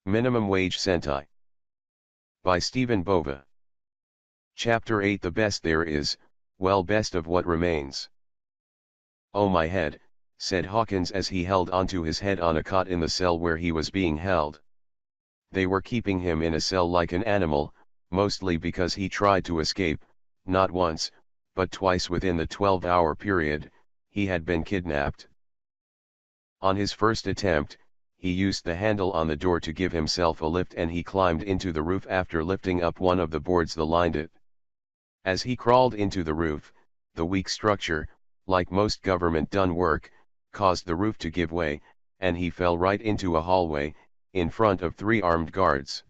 Minimum Wage Sentai. By Stephen Bova. Chapter 8. The best there is, well, best of what remains. "Oh, my head," said Hawkins as he held onto his head on a cot in the cell where he was being held. They were keeping him in a cell like an animal, mostly because he tried to escape. Not once, but twice within the 12-hour period, he had been kidnapped. On his first attempt, he used the handle on the door to give himself a lift, and he climbed into the roof after lifting up one of the boards that lined it. As he crawled into the roof, the weak structure, like most government-done work, caused the roof to give way, and he fell right into a hallway, in front of 3 armed guards.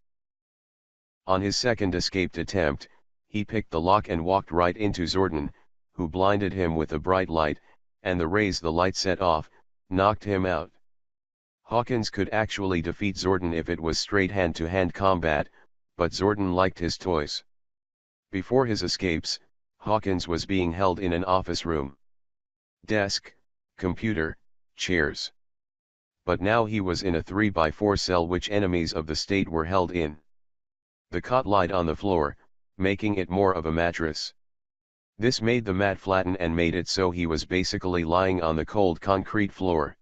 On his second escaped attempt, he picked the lock and walked right into Zordon, who blinded him with a bright light, and the rays the light set off, knocked him out. Hawkins could actually defeat Zordon if it was straight hand-to-hand combat, but Zordon liked his toys. Before his escapes, Hawkins was being held in an office room. Desk, computer, chairs. But now he was in a 3x4 cell which enemies of the state were held in. The cot lied on the floor, making it more of a mattress. This made the mat flatten and made it so he was basically lying on the cold concrete floor.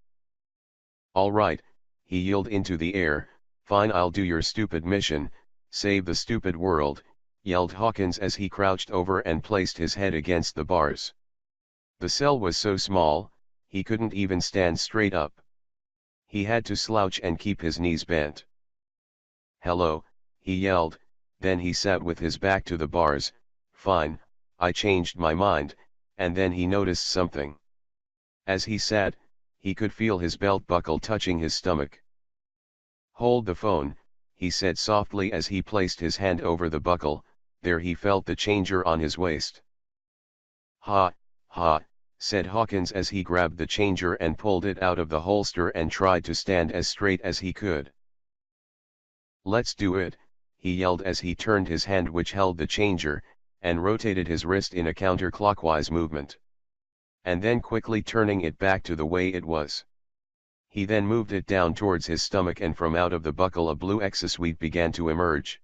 "All right," he yelled into the air. "Fine, I'll do your stupid mission, save the stupid world," yelled Hawkins as he crouched over and placed his head against the bars. The cell was so small, he couldn't even stand straight up. He had to slouch and keep his knees bent. "Hello," he yelled, then he sat with his back to the bars. "Fine, I changed my mind," and then he noticed something. As he sat, he could feel his belt buckle touching his stomach. "Hold the phone," he said softly as he placed his hand over the buckle. There he felt the changer on his waist. "Ha, ha," said Hawkins as he grabbed the changer and pulled it out of the holster and tried to stand as straight as he could. "Let's do it," he yelled as he turned his hand which held the changer, and rotated his wrist in a counterclockwise movement. And then quickly turning it back to the way it was. He then moved it down towards his stomach, and from out of the buckle a blue exosuit began to emerge.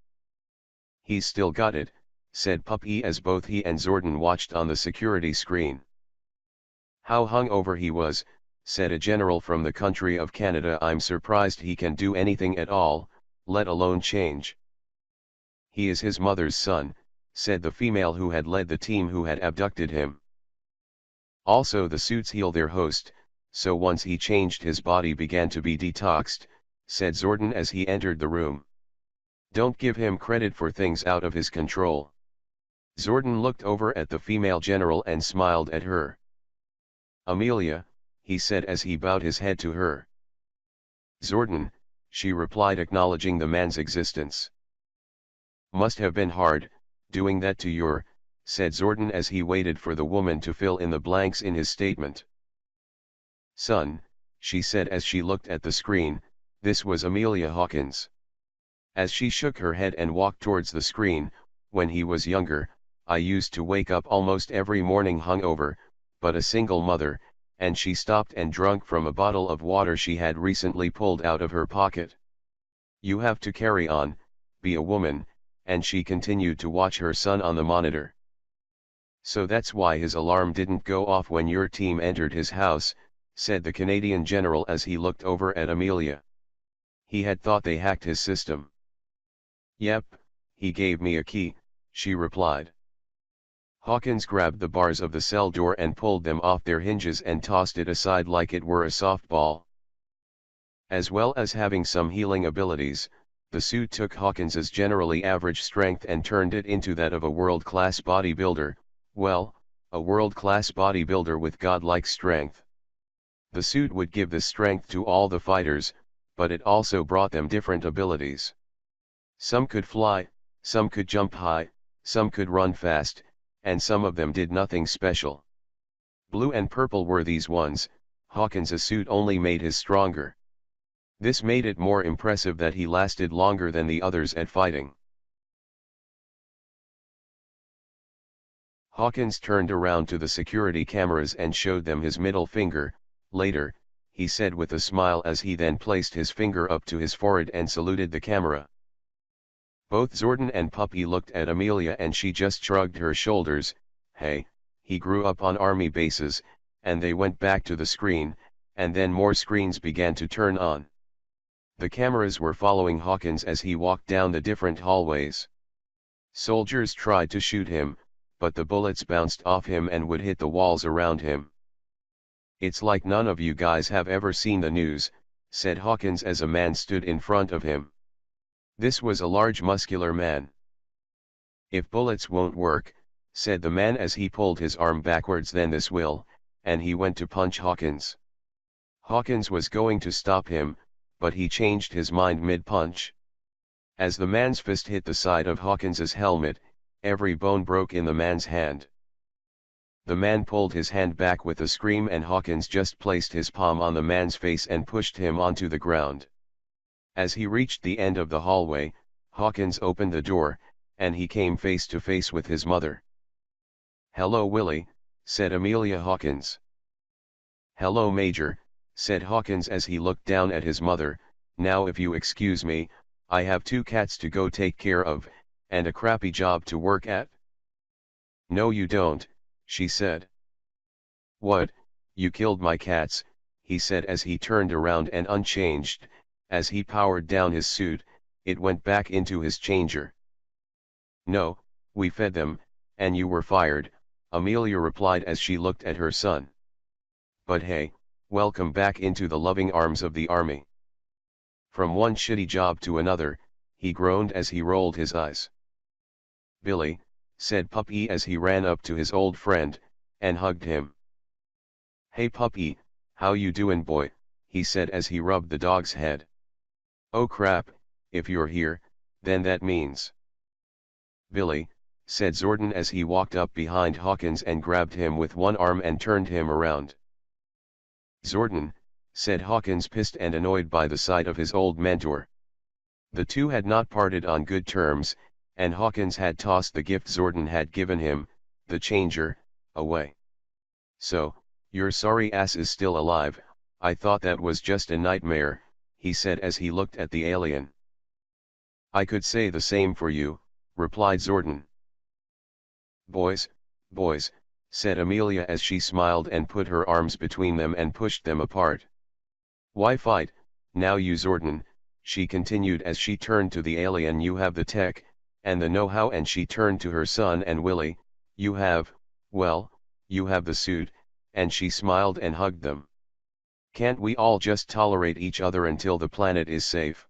"He's still got it," said Puppy as both he and Zordon watched on the security screen. "How hungover he was," said a general from the country of Canada. "I'm surprised he can do anything at all, let alone change." "He is his mother's son," said the female who had led the team who had abducted him. "Also the suits heal their host, so once he changed his body began to be detoxed," said Zordon as he entered the room. "Don't give him credit for things out of his control." Zordon looked over at the female general and smiled at her. "Amelia," he said as he bowed his head to her. "Zordon," she replied, acknowledging the man's existence. "Must have been hard, doing that to your," said Zordon as he waited for the woman to fill in the blanks in his statement. "Son," she said as she looked at the screen. This was Amelia Hawkins. As she shook her head and walked towards the screen, "When he was younger, I used to wake up almost every morning hungover, but a single mother," and she stopped and drank from a bottle of water she had recently pulled out of her pocket. "You have to carry on, be a woman," and she continued to watch her son on the monitor. "So that's why his alarm didn't go off when your team entered his house," said the Canadian general as he looked over at Amelia. "He had thought they hacked his system." "Yep, he gave me a key," she replied. Hawkins grabbed the bars of the cell door and pulled them off their hinges and tossed it aside like it were a softball. As well as having some healing abilities, the suit took Hawkins's generally average strength and turned it into that of a world-class bodybuilder. Well, a world-class bodybuilder with godlike strength. The suit would give this strength to all the fighters, but it also brought them different abilities. Some could fly, some could jump high, some could run fast, and some of them did nothing special. Blue and purple were these ones. Hawkins's suit only made his stronger. This made it more impressive that he lasted longer than the others at fighting. Hawkins turned around to the security cameras and showed them his middle finger. Later, he said with a smile as he then placed his finger up to his forehead and saluted the camera. Both Zordon and Puppy looked at Amelia and she just shrugged her shoulders. Hey, he grew up on army bases, and they went back to the screen, and then more screens began to turn on. The cameras were following Hawkins as he walked down the different hallways. Soldiers tried to shoot him, but the bullets bounced off him and would hit the walls around him. It's like none of you guys have ever seen the news, said Hawkins as a man stood in front of him. This was a large muscular man. If bullets won't work, said the man as he pulled his arm backwards, then this will, and he went to punch Hawkins. Hawkins was going to stop him, but he changed his mind mid-punch. As the man's fist hit the side of Hawkins's helmet, every bone broke in the man's hand. The man pulled his hand back with a scream and Hawkins just placed his palm on the man's face and pushed him onto the ground. As he reached the end of the hallway, Hawkins opened the door, and he came face to face with his mother. "Hello Willie," said Amelia Hawkins. "Hello Major," said Hawkins as he looked down at his mother. "Now if you excuse me, I have 2 cats to go take care of, and a crappy job to work at." "No you don't," she said. "What, you killed my cats," he said as he turned around and unchanged. As he powered down his suit, it went back into his changer. "No, we fed them, and you were fired," Amelia replied as she looked at her son. "But hey, welcome back into the loving arms of the army." "From one shitty job to another," he groaned as he rolled his eyes. "Billy," said Puppy as he ran up to his old friend, and hugged him. "Hey Puppy, how you doin' boy," he said as he rubbed the dog's head. "Oh crap, if you're here, then that means." "Billy," said Zordon as he walked up behind Hawkins and grabbed him with one arm and turned him around. "Zordon," said Hawkins, pissed and annoyed by the sight of his old mentor. The two had not parted on good terms, and Hawkins had tossed the gift Zordon had given him, the changer, away. "So, your sorry ass is still alive. I thought that was just a nightmare," he said as he looked at the alien. "I could say the same for you," replied Zordon. Boys," said Amelia as she smiled and put her arms between them and pushed them apart. "Why fight, now you Zordon," she continued as she turned to the alien. "You have the tech, and the know-how," and she turned to her son and Willie. "You have, well, you have the suit," and she smiled and hugged them. "Can't we all just tolerate each other until the planet is safe?"